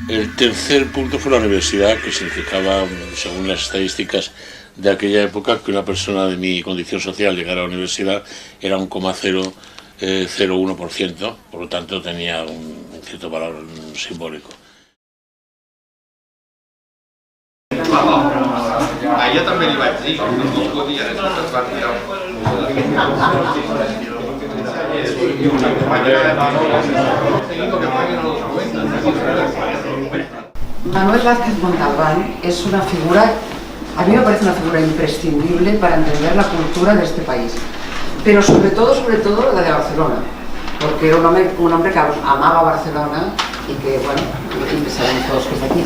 El tercer punto fue la universidad, que significaba, según las estadísticas de aquella época, que una persona de mi condición social llegara a la universidad era 1,001%, por lo tanto tenía un cierto valor simbólico. A ella també li vaig dir, no es podia, després es va tirar una compañera de Manuel Vázquez Montalbán es una figura, a mí me parece una figura imprescindible para entender la cultura de este país, pero sobre todo la de Barcelona, porque era un hombre que amaba Barcelona y que, bueno, y que sabemos todos que es de aquí.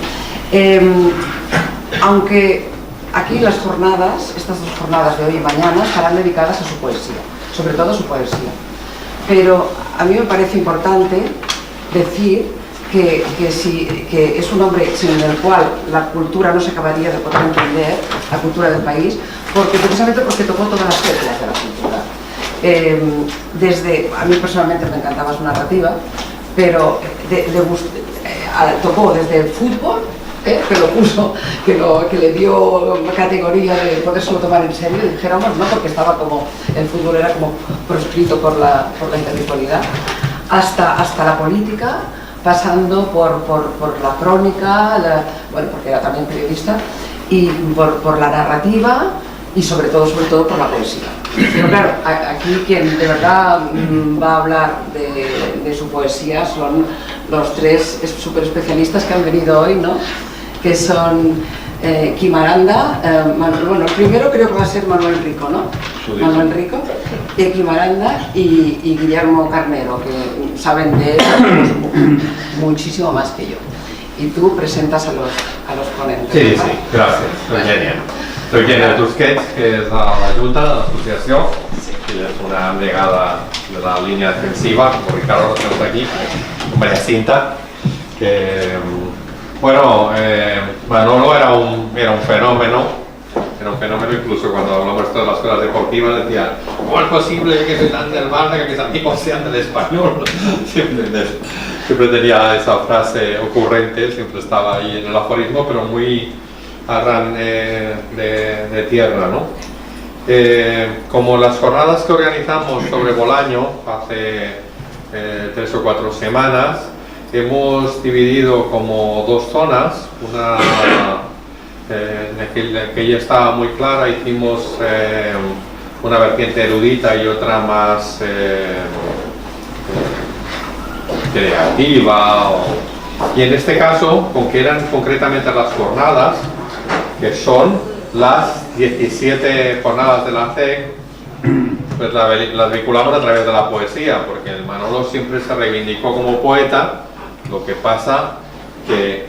Aunque aquí las jornadas, estas dos jornadas de hoy y mañana, estarán dedicadas a su poesía, sobre todo a su poesía. Pero a mí me parece importante decir que es un hombre sin el cual la cultura no se acabaría de poder entender, la cultura del país, precisamente porque tocó todas las teclas de la cultura. A mí personalmente me encantaba su narrativa, pero tocó desde el fútbol, que lo puso, que le dio categoría de podérselo tomar en serio, dijéramos, ¿no? Porque estaba como, el fútbol era como proscrito por la intelectualidad, hasta la política, pasando por la crónica, bueno, porque era también periodista, y por la narrativa y sobre todo por la poesía. Pero claro, aquí quien de verdad va a hablar de su poesía son los tres súper especialistas que han venido hoy, ¿no? Que son Quim Aranda, bueno, el primero creo que va a ser Manuel Rico, ¿no? Manuel Rico, Quim Aranda y Guillermo Carnero, que saben de él muchísimo más que yo. Y tú presentas a los ponentes. Sí, sí, gracias, soy Eugenia Tusquets, que es la Junta de la asociación, que es una brigada de la línea defensiva, como Ricardo lo tenemos aquí, con María Cinta, que, bueno, Manolo era un fenómeno incluso cuando hablamos de las cosas deportivas, decía, ¿cómo es posible que sean del Barça que mis amigos sean del Español? Siempre tenía esa frase ocurrente, siempre estaba ahí en el aforismo, pero muy de tierra, ¿no? Como las jornadas que organizamos sobre Bolaño hace 3 o 4 semanas, hemos dividido como 2 zonas, una que ya estaba muy clara, hicimos una vertiente erudita y otra más creativa, y en este caso, con que eran concretamente las jornadas, que son las 17 jornadas de la CEC, pues las vinculamos a través de la poesía, porque el Manolo siempre se reivindicó como poeta, lo que pasa que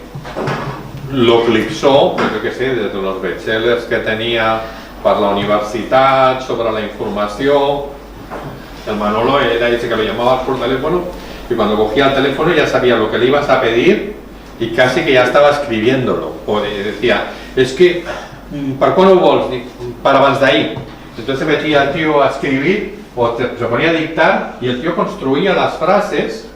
lo eclipsó, pues yo que sé, desde los bestsellers que tenía para la universidad, sobre la información. El Manolo era ese que lo llamabas por teléfono, y cuando cogía el teléfono ya sabía lo que le ibas a pedir y casi que ya estaba escribiéndolo, o decía, es que, ¿para cuándo vols? Para abans d'ahir. Entonces se metía el tío a escribir, o se ponía a dictar, y el tío construía las frases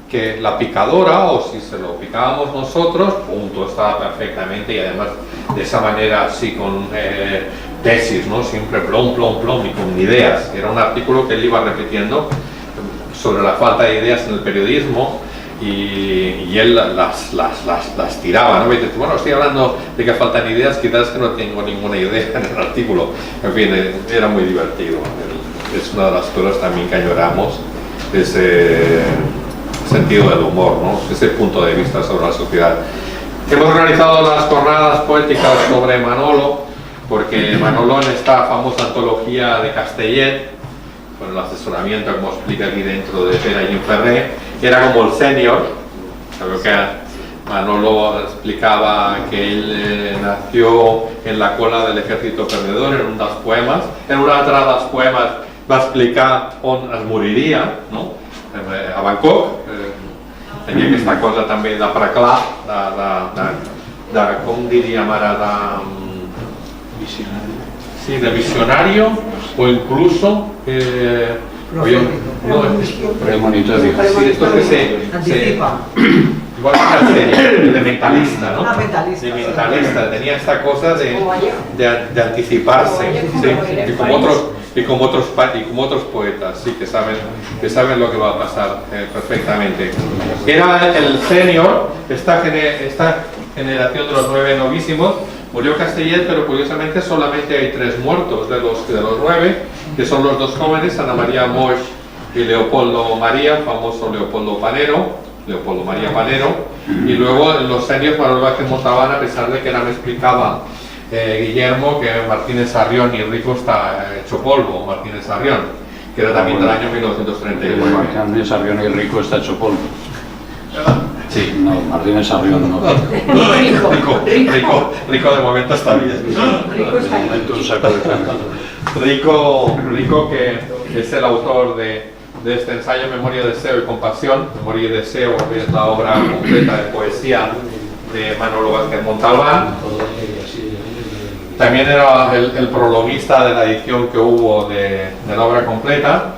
que la picadora, o si se lo picábamos nosotros, punto, estaba perfectamente, y además de esa manera así con tesis, ¿no? Siempre plom, plom, plom, y con ideas. Era un artículo que él iba repitiendo sobre la falta de ideas en el periodismo, y él las tiraba, ¿no? Y dice, bueno, estoy hablando de que faltan ideas, quizás que no tengo ninguna idea en el artículo. En fin, era muy divertido. Es una de las cosas también que añoramos, ese sentido del humor, ¿no? Ese punto de vista sobre la sociedad. Hemos organizado las jornadas poéticas sobre Manolo, porque Manolo en esta famosa antología de Castellet, con el asesoramiento, como explica aquí dentro de Pere Ferrer, era como el senior. Creo que Manolo explicaba que él nació en la cola del ejército perdedor, en un dels poemes. En una altra dels poemes va explicar on es moriria, no? A Bangkok. Tenia aquesta cosa també de preclar, com diríem ara, de visionario, o incluso premonitor. Sí, esto que se igual que la serie, de mentalista, ¿no? Mentalista. De mentalista, tenía esta cosa de anticiparse, ¿sí? y como otros poetas, sí, que saben lo que va a pasar perfectamente. Era el senior, esta generación de los 9 novísimos. Murió Castellet, pero curiosamente solamente hay 3 muertos de los 9, que son los 2 jóvenes, Ana María Moix y Leopoldo María, famoso Leopoldo María Panero, y luego los seniors Manuel Vázquez Montalbán, a pesar de que ahora me explicaba Guillermo que Martínez Sarrión y Rico está hecho polvo, Martínez Sarrión, que era también del año 1931. Martínez Sarrión y Rico está hecho polvo. Sí. No, Martínez Sarrión no. Rico de momento está bien. Rico está bien. Un saco de caca. Rico que es el autor de este ensayo Memoria, Deseo y Compasión. Memoria y Deseo es la obra completa de poesía de Manolo Vázquez Montalbán. También era el prologuista de la edición que hubo de la obra completa.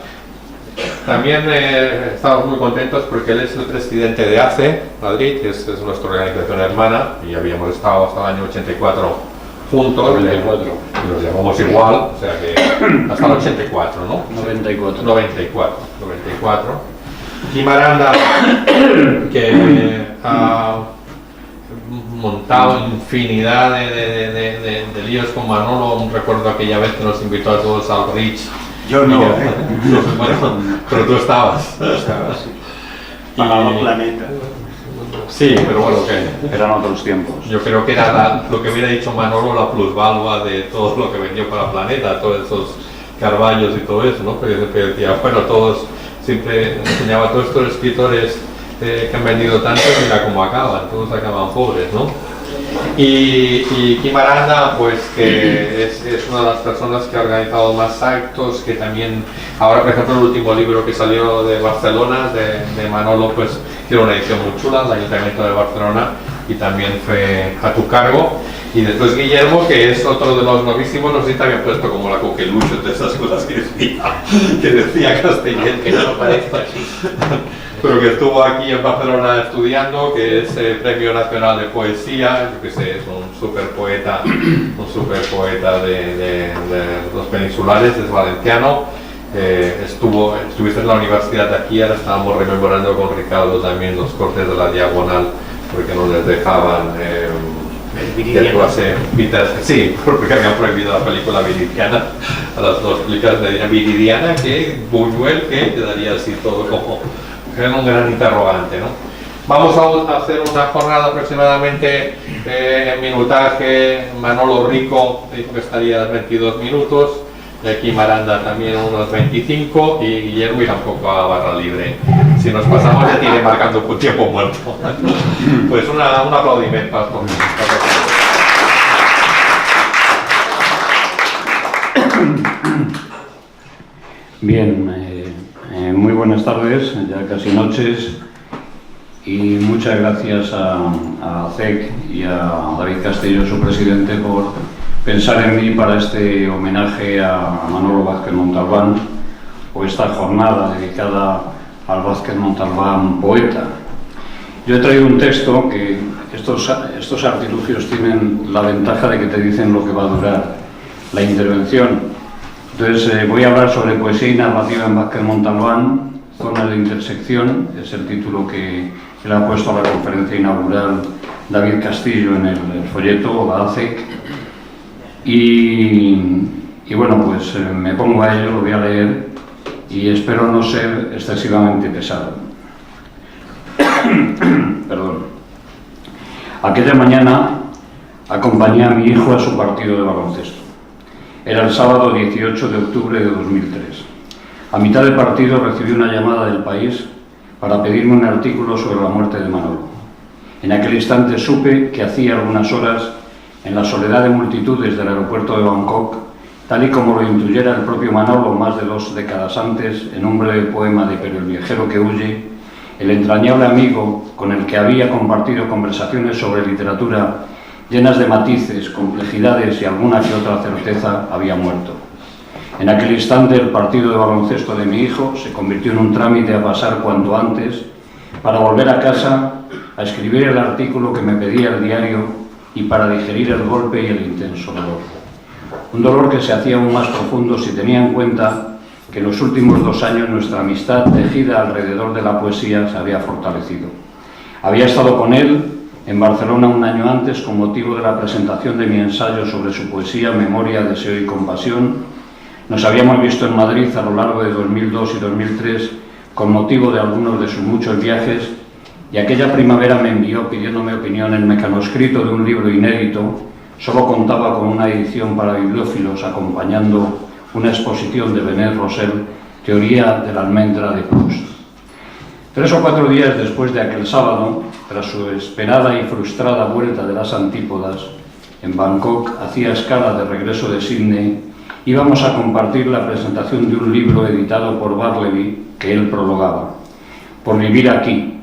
También estamos muy contentos porque él es el presidente de ACE Madrid, que es nuestra organización hermana, y habíamos estado hasta el año 84 juntos. 94. Y los llamamos igual, o sea que hasta el 84, ¿no? 94. Kim Aranda, que ha montado infinidad de líos con Manolo. Recuerdo aquella vez que nos invitó a todos al Rich. Yo no, Bueno, pero tú estabas. Pagaba Planeta. Sí, pero bueno, que Eran otros tiempos. yo creo que era lo que hubiera dicho Manolo, la plusvalua de todo lo que vendió para Planeta, todos esos Carballos y todo eso, ¿no? Porque siempre decía, bueno, siempre enseñaba a todos estos escritores que han vendido tanto, mira cómo acaban, todos acaban pobres, ¿no? Y Kim Aranda, pues que es una de las personas que ha organizado más actos, que también, ahora por ejemplo el último libro que salió de Barcelona, de Manolo, pues tiene una edición muy chula, el Ayuntamiento de Barcelona, y también fue a tu cargo. Y después Guillermo, que es otro de los novísimos, no sé si te habían puesto como la coqueluche de esas cosas que decía Castellet, que no parece así. Pero que estuvo aquí en Barcelona estudiando, que es Premio Nacional de Poesía, yo que sé, es un super poeta de los peninsulares, es valenciano. Estuviste en la universidad de aquí, ahora estábamos rememorando con Ricardo también los cortes de la Diagonal, porque no les dejaban que actuase sí, porque habían prohibido la película Viridiana. A las dos películas le dirían Viridiana, que Buñuel, que quedaría así todo como un gran interrogante, ¿no? Vamos a hacer una jornada aproximadamente en minutaje. Manolo Rico dijo que estaría 22 minutos, aquí Maranda también unos 25 y Guillermo irá un poco a barra libre. Si nos pasamos ya tiene marcando un tiempo muerto. Pues un aplaudimiento para todos. Bien, muy buenas tardes, ya casi noches, y muchas gracias a CEC y a David Castillo, su presidente, por pensar en mí para este homenaje a Manolo Vázquez Montalbán, o esta jornada dedicada al Vázquez Montalbán poeta. Yo he traído un texto que estos artilugios tienen la ventaja de que te dicen lo que va a durar la intervención. Entonces voy a hablar sobre poesía y narrativa en Vázquez Montalbán, zona de intersección, es el título que le ha puesto a la conferencia inaugural David Castillo en el folleto, la ACEC. Y bueno, pues me pongo a ello, lo voy a leer y espero no ser excesivamente pesado. Perdón. Aquella mañana acompañé a mi hijo a su partido de baloncesto. Era el sábado 18 de octubre de 2003. A mitad del partido recibí una llamada del País para pedirme un artículo sobre la muerte de Manolo. En aquel instante supe que hacía algunas horas, en la soledad de multitudes del aeropuerto de Bangkok, tal y como lo intuyera el propio Manolo más de 2 décadas antes, en un breve poema de Pero el viajero que huye, el entrañable amigo con el que había compartido conversaciones sobre literatura llenas de matices, complejidades y alguna que otra certeza, había muerto. En aquel instante el partido de baloncesto de mi hijo se convirtió en un trámite a pasar cuanto antes para volver a casa a escribir el artículo que me pedía el diario y para digerir el golpe y el intenso dolor. Un dolor que se hacía aún más profundo si tenía en cuenta que en los últimos 2 años nuestra amistad tejida alrededor de la poesía se había fortalecido. Había estado con él en Barcelona un año antes con motivo de la presentación de mi ensayo sobre su poesía Memoria, Deseo y Compasión. Nos habíamos visto en Madrid a lo largo de 2002 y 2003 con motivo de algunos de sus muchos viajes, y aquella primavera me envió pidiéndome opinión. El mecanoscrito de un libro inédito solo contaba con una edición para bibliófilos acompañando una exposición de Benet Rosell, Teoría de la almendra de Proust. 3 o 4 días después de aquel sábado, tras su esperada y frustrada vuelta de las antípodas, en Bangkok hacía escala de regreso de Sydney, íbamos a compartir la presentación de un libro editado por Barleby que él prologaba, Por vivir aquí,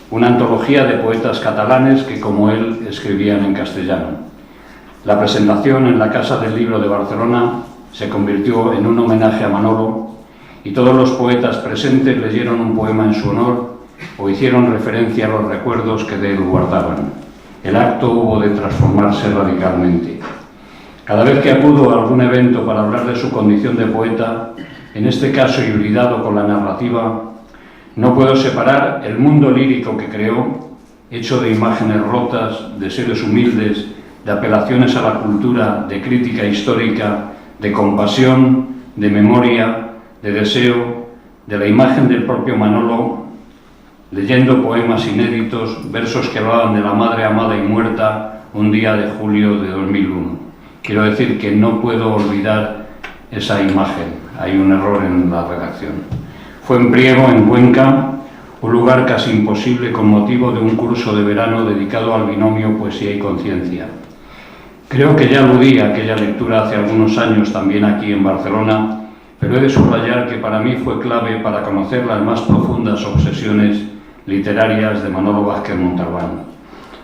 una antología de poetas catalanes que, como él, escribían en castellano. La presentación en la Casa del Libro de Barcelona se convirtió en un homenaje a Manolo, y todos los poetas presentes leyeron un poema en su honor o hicieron referencia a los recuerdos que de él guardaban. El acto hubo de transformarse radicalmente. Cada vez que acudo a algún evento para hablar de su condición de poeta, en este caso hibridado con la narrativa, no puedo separar el mundo lírico que creó, hecho de imágenes rotas, de seres humildes, de apelaciones a la cultura, de crítica histórica, de compasión, de memoria, de deseo, de la imagen del propio Manolo, leyendo poemas inéditos, versos que hablaban de la madre amada y muerta un día de julio de 2001. Quiero decir que no puedo olvidar esa imagen, hay un error en la redacción. Fue en Priego, en Cuenca, un lugar casi imposible con motivo de un curso de verano dedicado al binomio poesía y conciencia. Creo que ya aludí a aquella lectura hace algunos años también aquí en Barcelona, pero he de subrayar que para mí fue clave para conocer las más profundas obsesiones literarias de Manolo Vázquez Montalbán.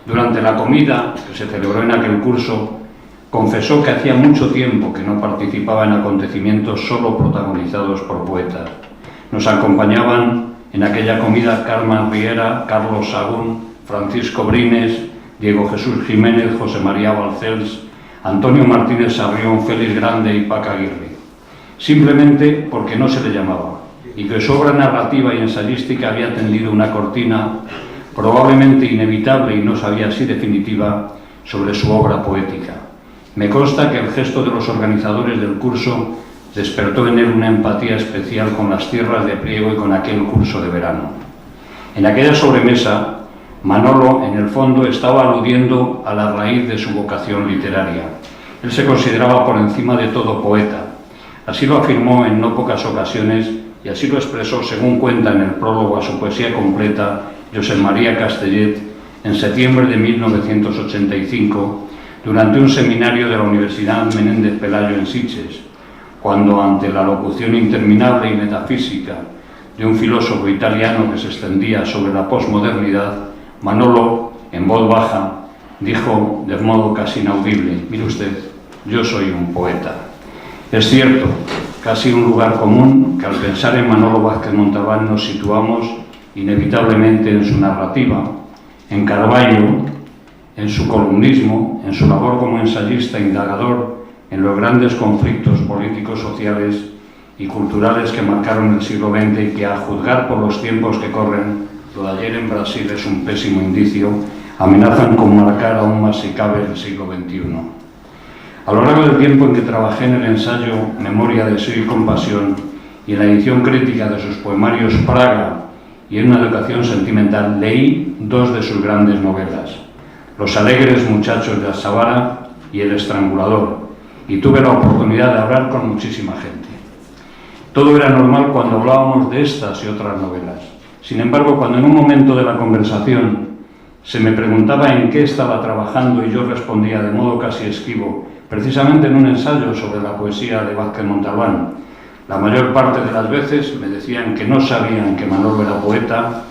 Durante la comida que se celebró en aquel curso, confesó que hacía mucho tiempo que no participaba en acontecimientos solo protagonizados por poetas. Nos acompañaban en aquella comida Carmen Riera, Carlos Sagún, Francisco Brines, Diego Jesús Jiménez, José María Balcells, Antonio Martínez Sarrión, Félix Grande y Paca Aguirre. Simplemente porque no se le llamaba, y que su obra narrativa y ensayística había tendido una cortina probablemente inevitable y no sabía si definitiva sobre su obra poética. Me consta que el gesto de los organizadores del curso despertó en él una empatía especial con las tierras de Priego y con aquel curso de verano. En aquella sobremesa, Manolo, en el fondo, estaba aludiendo a la raíz de su vocación literaria. Él se consideraba por encima de todo poeta. Así lo afirmó en no pocas ocasiones y así lo expresó, según cuenta en el prólogo a su poesía completa Josep María Castellet, en septiembre de 1985, durante un seminario de la Universidad Menéndez Pelayo en Sitges, cuando, ante la locución interminable y metafísica de un filósofo italiano que se extendía sobre la posmodernidad, Manolo, en voz baja, dijo de modo casi inaudible: mire usted, yo soy un poeta. Es cierto, casi un lugar común, que al pensar en Manolo Vázquez Montalbán nos situamos inevitablemente en su narrativa, en Carballo, en su columnismo, en su labor como ensayista indagador en los grandes conflictos políticos, sociales y culturales que marcaron el siglo XX y que, a juzgar por los tiempos que corren, lo de ayer en Brasil es un pésimo indicio, amenazan con marcar aún más, si cabe, el siglo XXI. A lo largo del tiempo en que trabajé en el ensayo Memoria, Deseo y Compasión y en la edición crítica de sus poemarios Praga y en una educación sentimental, leí 2 de sus grandes novelas, Los alegres muchachos de Azabara y El estrangulador, y tuve la oportunidad de hablar con muchísima gente. Todo era normal cuando hablábamos de estas y otras novelas. Sin embargo, cuando en un momento de la conversación se me preguntaba en qué estaba trabajando y yo respondía de modo casi esquivo, precisamente en un ensayo sobre la poesía de Vázquez Montalbán, la mayor parte de las veces me decían que no sabían que Manolo era poeta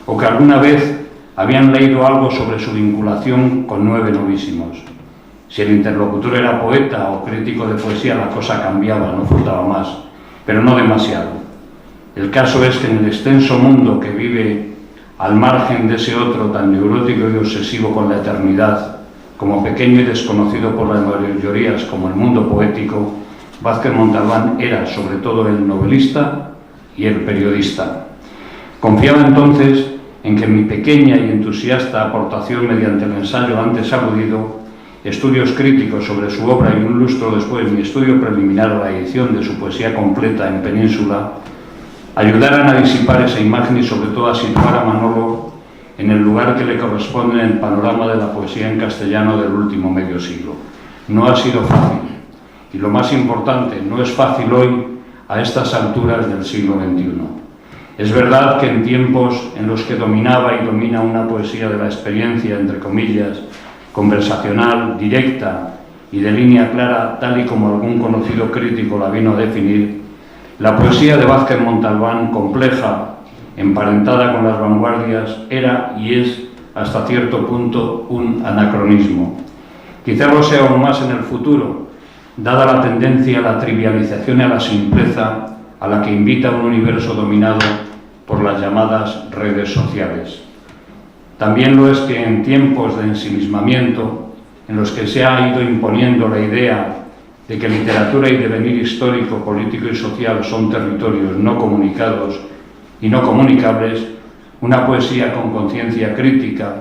o que alguna vez habían leído algo sobre su vinculación con 9 novísimos. Si el interlocutor era poeta o crítico de poesía, la cosa cambiaba, no faltaba más, pero no demasiado. El caso es que en el extenso mundo que vive al margen de ese otro tan neurótico y obsesivo con la eternidad, como pequeño y desconocido por las mayorías como el mundo poético, Vázquez Montalbán era sobre todo el novelista y el periodista. Confiaba entonces en que mi pequeña y entusiasta aportación mediante el ensayo antes aludido, estudios críticos sobre su obra y un lustro después mi estudio preliminar a la edición de su poesía completa en Península, ayudaran a disipar esa imagen y sobre todo a situar a Manolo en el lugar que le corresponde en el panorama de la poesía en castellano del último medio siglo. No ha sido fácil, y lo más importante, no es fácil hoy a estas alturas del siglo XXI. Es verdad que en tiempos en los que dominaba y domina una poesía de la experiencia, entre comillas, conversacional, directa y de línea clara, tal y como algún conocido crítico la vino a definir, la poesía de Vázquez Montalbán, compleja, emparentada con las vanguardias, era y es, hasta cierto punto, un anacronismo. Quizá lo sea aún más en el futuro, dada la tendencia a la trivialización y a la simpleza a la que invita un universo dominado por las llamadas redes sociales. También lo es que en tiempos de ensimismamiento, en los que se ha ido imponiendo la idea de que literatura y devenir histórico, político y social son territorios no comunicados y no comunicables, una poesía con conciencia crítica,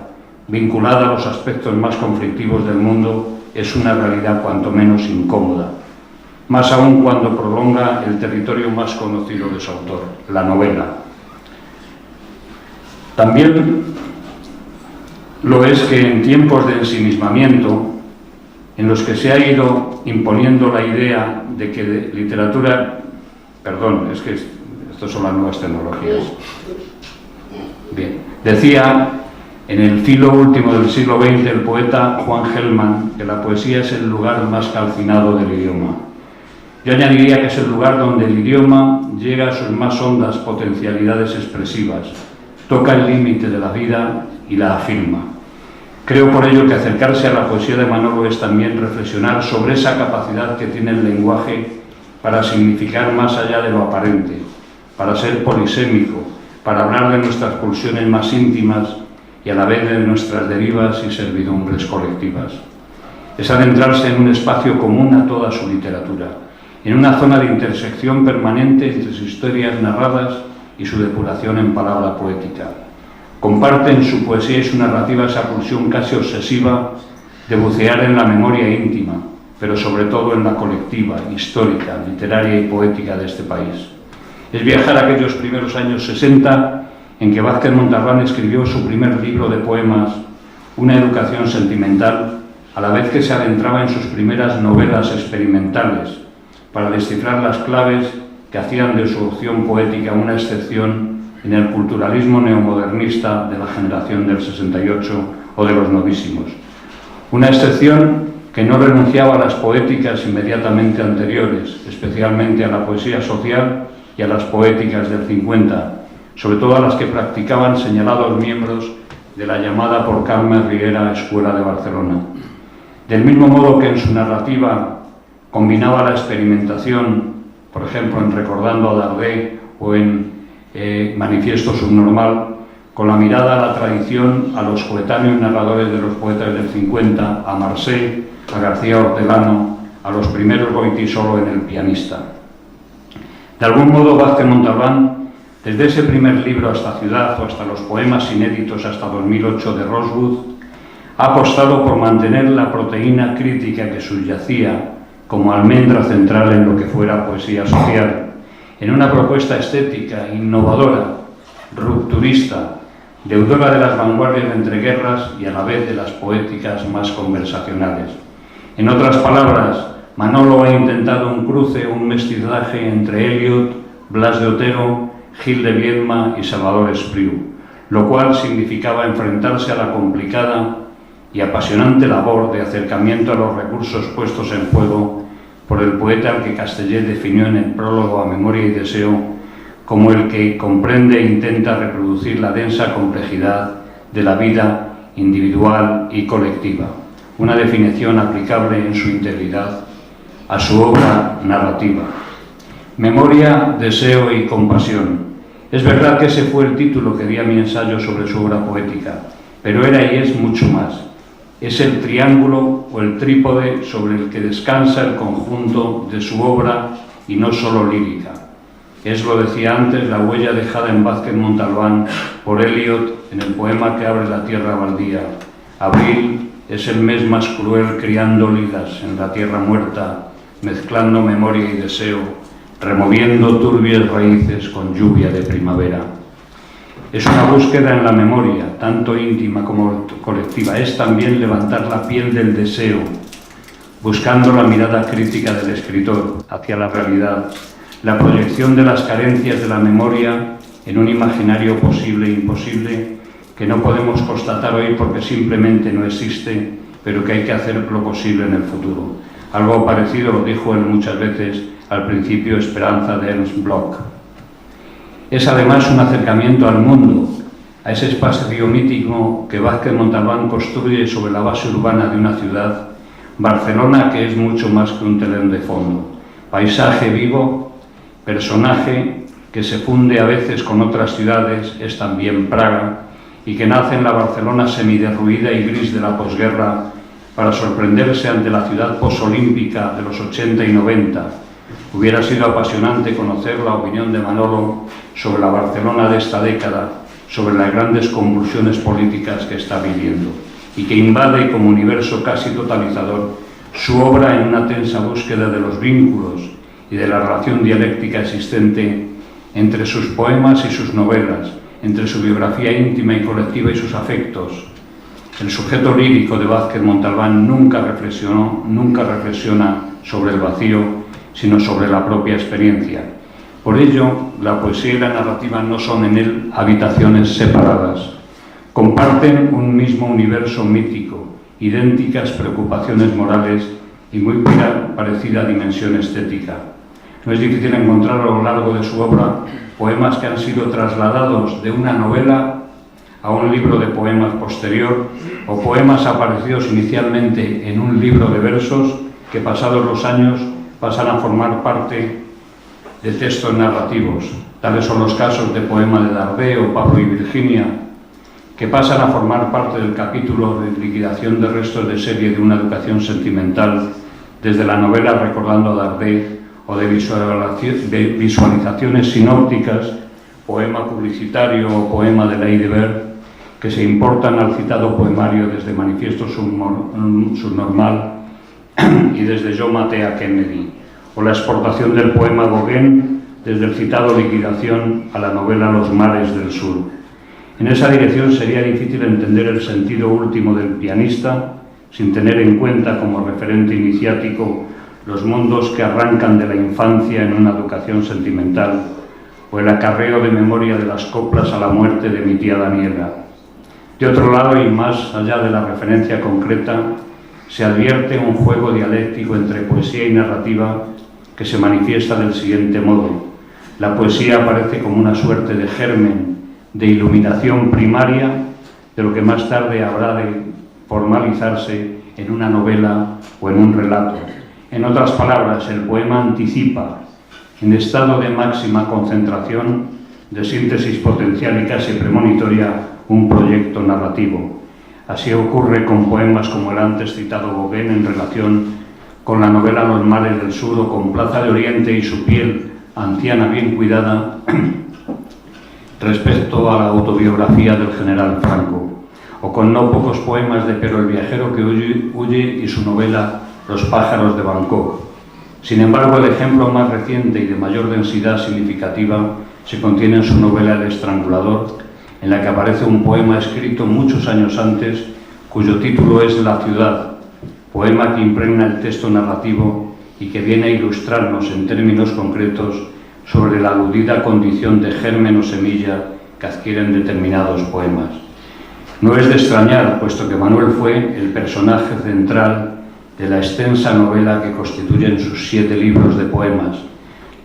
vinculada a los aspectos más conflictivos del mundo, es una realidad cuanto menos incómoda, más aún cuando prolonga el territorio más conocido de su autor, la novela. También lo es que en tiempos de ensimismamiento, en los que se ha ido imponiendo la idea de que literatura... Perdón, es que estas son las nuevas tecnologías. Bien, decía en el filo último del siglo XX el poeta Juan Gelman que la poesía es el lugar más calcinado del idioma. Yo añadiría que es el lugar donde el idioma llega a sus más hondas potencialidades expresivas, toca el límite de la vida y la afirma. Creo por ello que acercarse a la poesía de Manolo es también reflexionar sobre esa capacidad que tiene el lenguaje para significar más allá de lo aparente, para ser polisémico, para hablar de nuestras pulsiones más íntimas y a la vez de nuestras derivas y servidumbres colectivas. Es adentrarse en un espacio común a toda su literatura, en una zona de intersección permanente entre sus historias narradas y su depuración en palabra poética. Comparte en su poesía y su narrativa esa pulsión casi obsesiva de bucear en la memoria íntima, pero sobre todo en la colectiva, histórica, literaria y poética de este país. Es viajar a aquellos primeros años 60 en que Vázquez Montalbán escribió su primer libro de poemas, Una educación sentimental, a la vez que se adentraba en sus primeras novelas experimentales, para descifrar las claves que hacían de su opción poética una excepción en el culturalismo neomodernista de la generación del 68 o de los novísimos. Una excepción que no renunciaba a las poéticas inmediatamente anteriores, especialmente a la poesía social y a las poéticas del 50, sobre todo a las que practicaban señalados miembros de la llamada por Carme Riera Escuela de Barcelona. Del mismo modo que en su narrativa combinaba la experimentación, por ejemplo en Recordando a Dardé o en Manifiesto Subnormal, con la mirada a la tradición, a los coetáneos narradores de los poetas del 50, a Marcé, a García Hortelano, a los primeros Goytisolo en El pianista. De algún modo, Vázquez Montalbán, desde ese primer libro hasta Ciudad o hasta los poemas inéditos hasta 2008 de Rosewood, ha apostado por mantener la proteína crítica que subyacía como almendra central en lo que fuera poesía social, en una propuesta estética, innovadora, rupturista, deudora de las vanguardias de entreguerras y a la vez de las poéticas más conversacionales. En otras palabras, Manolo ha intentado un cruce, un mestizaje entre Eliot, Blas de Otero, Gil de Viedma y Salvador Espriu, lo cual significaba enfrentarse a la complicada y apasionante labor de acercamiento a los recursos puestos en juego por el poeta al que Castellet definió en el prólogo a Memoria y Deseo como el que comprende e intenta reproducir la densa complejidad de la vida individual y colectiva, una definición aplicable en su integridad a su obra narrativa. Memoria, deseo y compasión. Es verdad que ese fue el título que di a mi ensayo sobre su obra poética, pero era y es mucho más. Es el triángulo o el trípode sobre el que descansa el conjunto de su obra y no solo lírica. Es, lo decía antes, la huella dejada en Vázquez Montalbán por Eliot en el poema que abre La tierra baldía. Abril es el mes más cruel criando ligas en la tierra muerta, mezclando memoria y deseo, removiendo turbias raíces con lluvia de primavera. Es una búsqueda en la memoria, tanto íntima como colectiva. Es también levantar la piel del deseo, buscando la mirada crítica del escritor hacia la realidad, la proyección de las carencias de la memoria en un imaginario posible e imposible que no podemos constatar hoy porque simplemente no existe, pero que hay que hacer lo posible en el futuro. Algo parecido lo dijo él muchas veces al principio Esperanza de Ernst Bloch. Es además un acercamiento al mundo, a ese espacio mítico que Vázquez Montalbán construye sobre la base urbana de una ciudad, Barcelona, que es mucho más que un telón de fondo. Paisaje vivo, personaje que se funde a veces con otras ciudades, es también Praga, y que nace en la Barcelona semiderruida y gris de la posguerra para sorprenderse ante la ciudad posolímpica de los 80 y 90. Hubiera sido apasionante conocer la opinión de Manolo sobre la Barcelona de esta década, sobre las grandes convulsiones políticas que está viviendo y que invade como universo casi totalizador su obra en una tensa búsqueda de los vínculos y de la relación dialéctica existente entre sus poemas y sus novelas, entre su biografía íntima y colectiva y sus afectos. El sujeto lírico de Vázquez Montalbán nunca reflexiona sobre el vacío, sino sobre la propia experiencia. Por ello, la poesía y la narrativa no son en él habitaciones separadas. Comparten un mismo universo mítico, idénticas preocupaciones morales y muy parecida dimensión estética. No es difícil encontrar a lo largo de su obra poemas que han sido trasladados de una novela a un libro de poemas posterior, o poemas aparecidos inicialmente en un libro de versos que pasados los años pasan a formar parte de textos narrativos. Tales son los casos de Poema de Dardé o Pablo y Virginia, que pasan a formar parte del capítulo de liquidación de restos de serie de una educación sentimental, desde la novela Recordando a Dardé, o de visualizaciones sinópticas, poema publicitario o poema de Ladybird, que se importan al citado poemario desde Manifiesto Subnormal y desde Yo maté a Kennedy, o la exportación del poema Gauguin desde el citado Liquidación a la novela Los mares del sur. En esa dirección sería difícil entender el sentido último del pianista sin tener en cuenta como referente iniciático los mundos que arrancan de la infancia en una educación sentimental, o el acarreo de memoria de las coplas a la muerte de mi tía Daniela. De otro lado, y más allá de la referencia concreta, se advierte un juego dialéctico entre poesía y narrativa que se manifiesta del siguiente modo. La poesía aparece como una suerte de germen, de iluminación primaria, de lo que más tarde habrá de formalizarse en una novela o en un relato. En otras palabras, el poema anticipa, en estado de máxima concentración, de síntesis potencial y casi premonitoria, un proyecto narrativo. Así ocurre con poemas como el antes citado Gauguin en relación con la novela Los mares del sur, o con Plaza de Oriente y su piel, anciana bien cuidada, respecto a la autobiografía del general Franco, o con no pocos poemas de Pero el viajero que huye y su novela Los pájaros de Bangkok. Sin embargo, el ejemplo más reciente y de mayor densidad significativa se contiene en su novela El estrangulador, en la que aparece un poema escrito muchos años antes, cuyo título es La ciudad, poema que impregna el texto narrativo y que viene a ilustrarnos en términos concretos sobre la aludida condición de germen o semilla que adquieren determinados poemas. No es de extrañar, puesto que Manuel fue el personaje central de la extensa novela que constituyen sus 7 libros de poemas,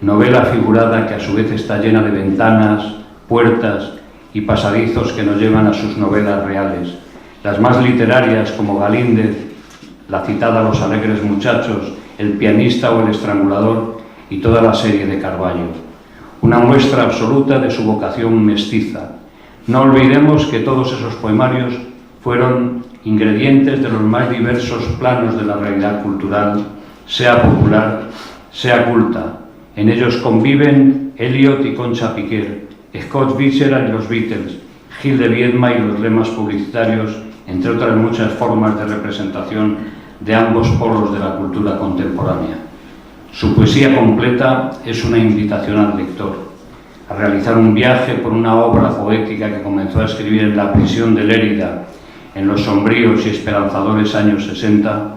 novela figurada que a su vez está llena de ventanas, puertas y pasadizos que nos llevan a sus novelas reales, las más literarias como Galíndez, la citada Los alegres muchachos, El pianista o El estrangulador y toda la serie de Carballo. una muestra absoluta de su vocación mestiza. No olvidemos que todos esos poemarios fueron ingredientes de los más diversos planos de la realidad cultural, sea popular, sea culta. En ellos conviven Eliot y Concha Piquer, Scott Fitzgerald y los Beatles, Gil de Viedma y los lemas publicitarios, entre otras muchas formas de representación de ambos polos de la cultura contemporánea. Su poesía completa es una invitación al lector a realizar un viaje por una obra poética que comenzó a escribir en la prisión de Lérida en los sombríos y esperanzadores años 60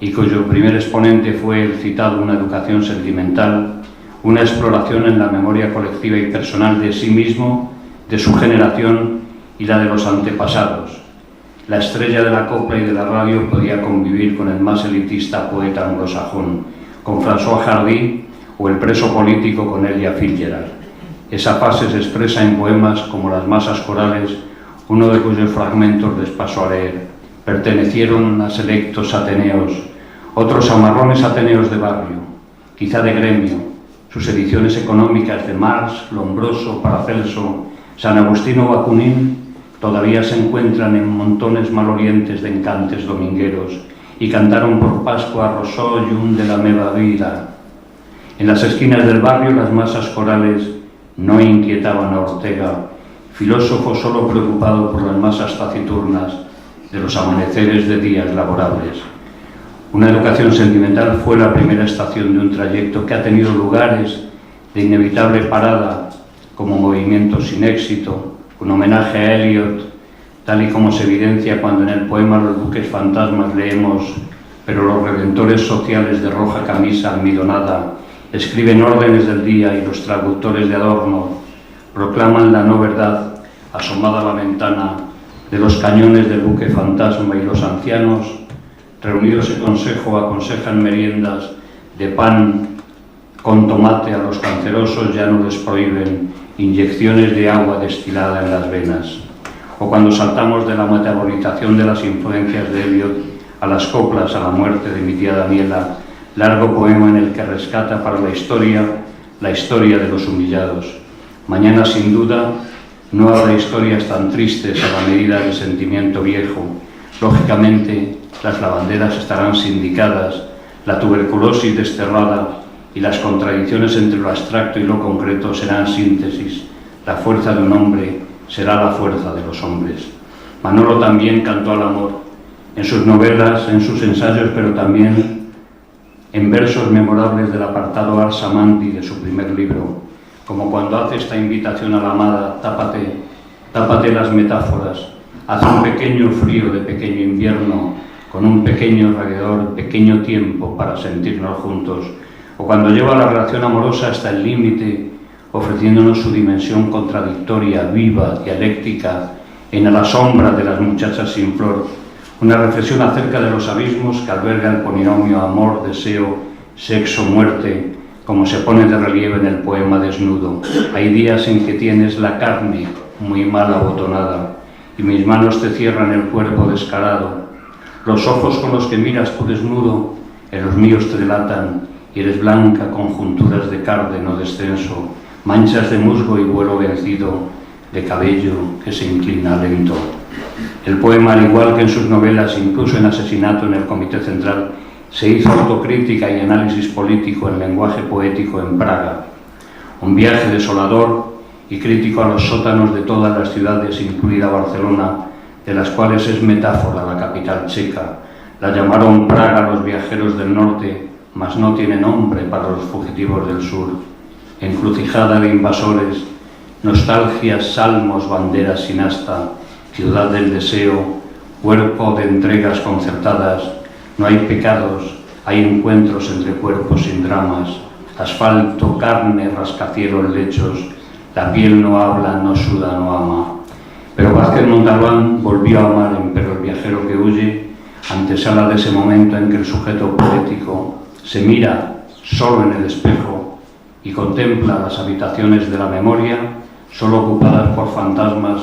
y cuyo primer exponente fue el citado Una educación sentimental, una exploración en la memoria colectiva y personal de sí mismo, de su generación y la de los antepasados. La estrella de la copla y de la radio podía convivir con el más elitista poeta anglosajón, con François Hardy, o el preso político con Ella Fitzgerald. Esa fase se expresa en poemas como Las masas corales, uno de cuyos fragmentos les paso a leer. Pertenecieron a selectos ateneos, otros a marrones ateneos de barrio, quizá de gremio. Sus ediciones económicas de Marx, Lombroso, Paracelso, San Agustín o Bakunin todavía se encuentran en montones malorientes de encantes domingueros y cantaron por Pascua Rousseau y un de la meva vida. En las esquinas del barrio las masas corales no inquietaban a Ortega, filósofo solo preocupado por las masas taciturnas de los amaneceres de días laborables. Una educación sentimental fue la primera estación de un trayecto que ha tenido lugares de inevitable parada, como Movimientos sin éxito, un homenaje a Eliot, tal y como se evidencia cuando en el poema Los buques fantasmas leemos: pero los redentores sociales de roja camisa almidonada escriben órdenes del día y los traductores de Adorno proclaman la no verdad asomada a la ventana de los cañones del buque fantasma, y los ancianos reunidos en consejo aconsejan meriendas de pan con tomate, a los cancerosos ya no les prohíben inyecciones de agua destilada en las venas. O cuando saltamos de la metabolización de las influencias de Eliot a las coplas a la muerte de mi tía Daniela, largo poema en el que rescata para la historia de los humillados. Mañana, sin duda, no habrá historias tan tristes a la medida del sentimiento viejo. Lógicamente, las lavanderas estarán sindicadas, la tuberculosis desterrada y las contradicciones entre lo abstracto y lo concreto serán síntesis. La fuerza de un hombre será la fuerza de los hombres. Manolo también cantó al amor, en sus novelas, en sus ensayos, pero también en versos memorables del apartado Ars Amandi de su primer libro, como cuando hace esta invitación a la amada: tápate las metáforas, haz un pequeño frío de pequeño invierno, con un pequeño alrededor, pequeño tiempo para sentirnos juntos. O cuando lleva la relación amorosa hasta el límite, ofreciéndonos su dimensión contradictoria, viva, dialéctica, en A la sombra de las muchachas sin flor, una reflexión acerca de los abismos que alberga el polinomio amor, deseo, sexo, muerte, como se pone de relieve en el poema Desnudo. Hay días en que tienes la carne muy mal abotonada y mis manos te cierran el cuerpo descarado. Los ojos con los que miras tu desnudo en los míos te delatan y eres blanca con junturas de cárdeno descenso, manchas de musgo y vuelo vencido, de cabello que se inclina lento. El poema, al igual que en sus novelas, incluso en Asesinato en el Comité Central, se hizo autocrítica y análisis político en lenguaje poético en Praga. Un viaje desolador y crítico a los sótanos de todas las ciudades, incluida Barcelona, de las cuales es metáfora la capital checa. La llamaron Praga los viajeros del norte, mas no tiene nombre para los fugitivos del sur. Encrucijada de invasores, nostalgias, salmos, banderas sin asta, ciudad del deseo, cuerpo de entregas concertadas. No hay pecados, hay encuentros entre cuerpos sin dramas, asfalto, carne, rascacielos, lechos, la piel no habla, no suda, no ama. Pero Vázquez Montalbán volvió a amar en Pero el viajero que huye, antesala de ese momento en que el sujeto poético se mira solo en el espejo y contempla las habitaciones de la memoria, solo ocupadas por fantasmas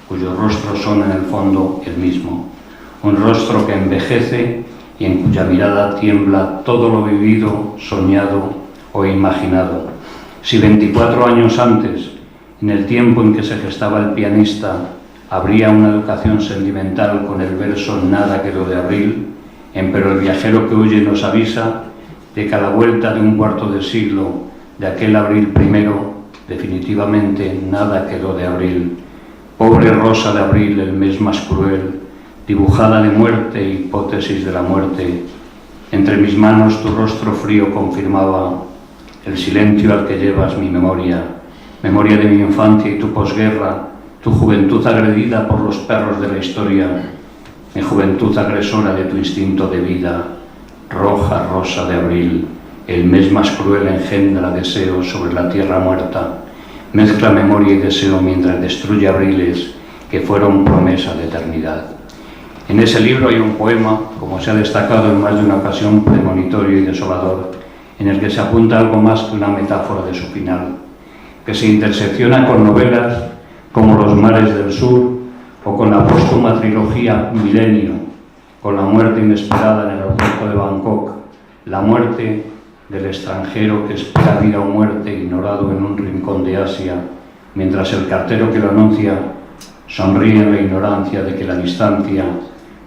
cuyos rostros son en el fondo el mismo. Un rostro que envejece y en cuya mirada tiembla todo lo vivido, soñado o imaginado. Si 24 años antes, en el tiempo en que se gestaba el pianista, habría una educación sentimental con el verso Nada quedó de abril, pero el viajero que huye nos avisa de que a la vuelta de un cuarto de siglo de aquel abril primero, definitivamente nada quedó de abril. Pobre rosa de abril, el mes más cruel, dibujada de muerte, hipótesis de la muerte. Entre mis manos tu rostro frío confirmaba el silencio al que llevas mi memoria, memoria de mi infancia y tu posguerra, tu juventud agredida por los perros de la historia, mi juventud agresora de tu instinto de vida. Roja rosa de abril, el mes más cruel engendra deseo sobre la tierra muerta, mezcla memoria y deseo mientras destruye abriles que fueron promesa de eternidad. En ese libro hay un poema, como se ha destacado en más de una ocasión, premonitorio y desolador, en el que se apunta algo más que una metáfora de su final, que se intersecciona con novelas como Los mares del sur o con la póstuma trilogía Milenio, con la muerte inesperada en el aeropuerto de Bangkok, la muerte del extranjero que espera vida o muerte ignorado en un rincón de Asia, mientras el cartero que lo anuncia sonríe en la ignorancia de que la distancia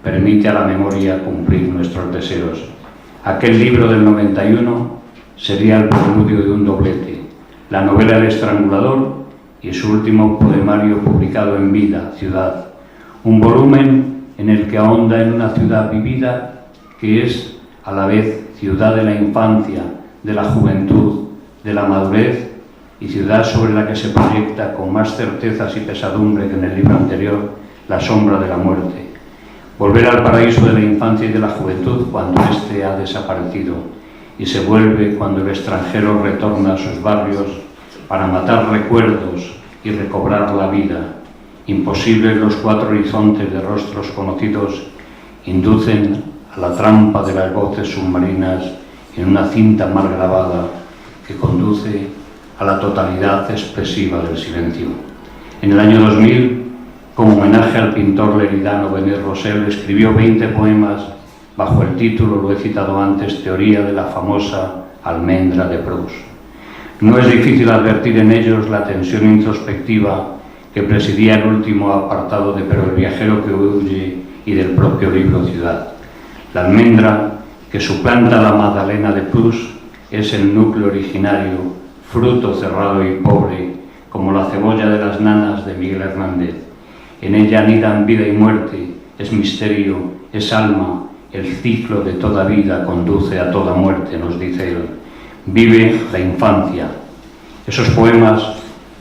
permite a la memoria cumplir nuestros deseos. Aquel libro del 91 sería el preludio de un doblete, la novela El estrangulador y su último poemario publicado en vida, Ciudad, un volumen en el que ahonda en una ciudad vivida que es a la vez ciudad de la infancia, de la juventud, de la madurez y ciudad sobre la que se proyecta con más certezas y pesadumbre que en el libro anterior la sombra de la muerte. Volver al paraíso de la infancia y de la juventud cuando éste ha desaparecido y se vuelve cuando el extranjero retorna a sus barrios para matar recuerdos y recobrar la vida. Imposibles los cuatro horizontes de rostros conocidos inducen a la trampa de las voces submarinas en una cinta mal grabada que conduce a la totalidad expresiva del silencio. En el año 2000, como homenaje al pintor leridano Benet Rosell, escribió 20 poemas bajo el título, lo he citado antes, Teoría de la famosa almendra de Proust. No es difícil advertir en ellos la tensión introspectiva que presidía el último apartado de Pero el viajero que huye y del propio libro Ciudad. La almendra, que suplanta la magdalena de Proust, es el núcleo originario, fruto cerrado y pobre, como la cebolla de las nanas de Miguel Hernández. En ella anidan vida y muerte, es misterio, es alma, el ciclo de toda vida conduce a toda muerte, nos dice él. Vive la infancia. Esos poemas,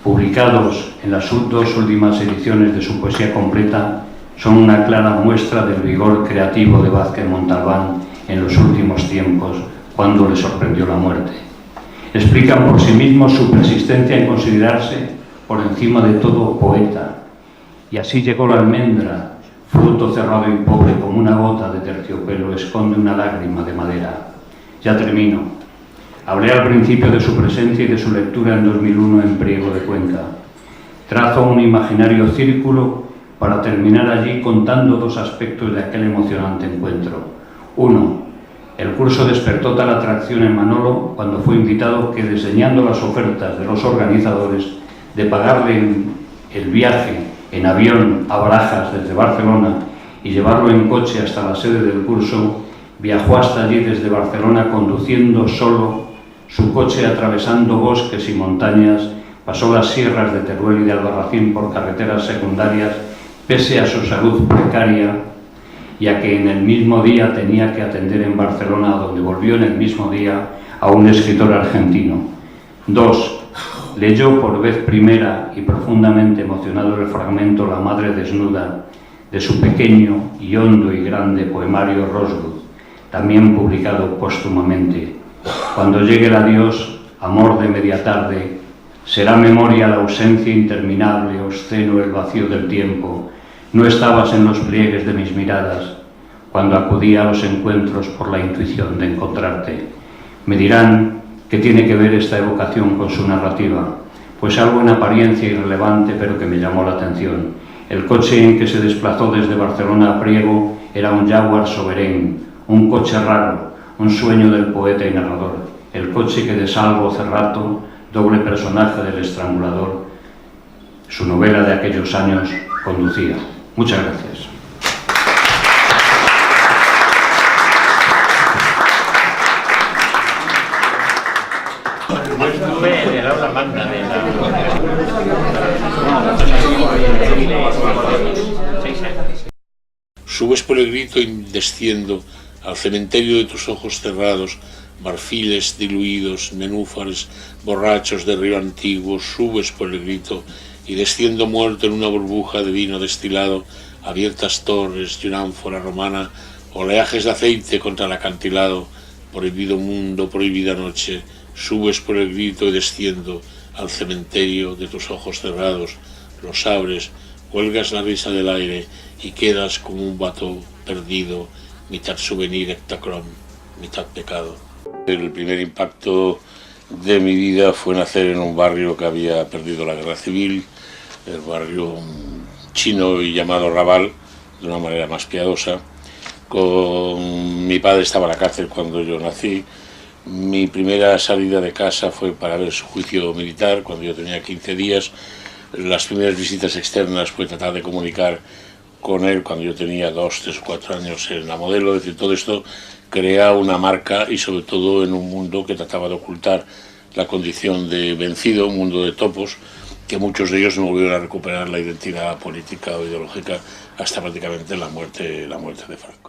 publicados en las dos últimas ediciones de su poesía completa, son una clara muestra del vigor creativo de Vázquez Montalbán en los últimos tiempos, cuando le sorprendió la muerte. Explican por sí mismos su persistencia en considerarse, por encima de todo, poeta. Y así llegó la almendra, fruto cerrado y pobre como una gota de terciopelo esconde una lágrima de madera. Ya termino. Hablé al principio de su presencia y de su lectura en 2001 en Priego de Cuenca. Trazo un imaginario círculo para terminar allí contando dos aspectos de aquel emocionante encuentro. Uno, el curso despertó tal atracción en Manolo cuando fue invitado que, desdeñando las ofertas de los organizadores de pagarle el viaje en avión a Barajas desde Barcelona y llevarlo en coche hasta la sede del curso, viajó hasta allí desde Barcelona conduciendo solo su coche, atravesando bosques y montañas, pasó las sierras de Teruel y de Albarracín por carreteras secundarias, pese a su salud precaria y a que en el mismo día tenía que atender en Barcelona, donde volvió en el mismo día, a un escritor argentino. 2. Leyó por vez primera y profundamente emocionado el fragmento La madre desnuda de su pequeño y hondo y grande poemario Rosgood, también publicado póstumamente. Cuando llegue el adiós, amor de media tarde, será memoria la ausencia interminable, obsceno el vacío del tiempo. No estabas en los pliegues de mis miradas, cuando acudía a los encuentros por la intuición de encontrarte. Me dirán qué tiene que ver esta evocación con su narrativa, pues algo en apariencia irrelevante pero que me llamó la atención. El coche en que se desplazó desde Barcelona a Priego era un Jaguar Sovereign, un coche raro, un sueño del poeta y narrador. El coche que de Salvo Cerrato doble personaje del estrangulador, su novela de aquellos años conducía. Muchas gracias. Subes por el grito y desciendo al cementerio de tus ojos cerrados, marfiles diluidos, nenúfares, borrachos de río antiguo. Subes por el grito y desciendo muerto en una burbuja de vino destilado, abiertas torres y una ánfora romana, oleajes de aceite contra el acantilado, prohibido mundo, prohibida noche. Subes por el grito y desciendo al cementerio de tus ojos cerrados, los abres, cuelgas la risa del aire y quedas como un vato perdido, mitad souvenir hectacrom, mitad pecado. El primer impacto de mi vida fue nacer en un barrio que había perdido la guerra civil, el barrio chino y llamado Raval, de una manera más piadosa. Mi padre estaba en la cárcel cuando yo nací. Mi primera salida de casa fue para ver su juicio militar cuando yo tenía 15 días. Las primeras visitas externas fue tratar de comunicar con él cuando yo tenía 2, 3 o 4 años en la Modelo. Es decir, todo esto crea una marca y sobre todo en un mundo que trataba de ocultar la condición de vencido, un mundo de topos, que muchos de ellos no volvieron a recuperar la identidad política o ideológica hasta prácticamente la muerte de Franco.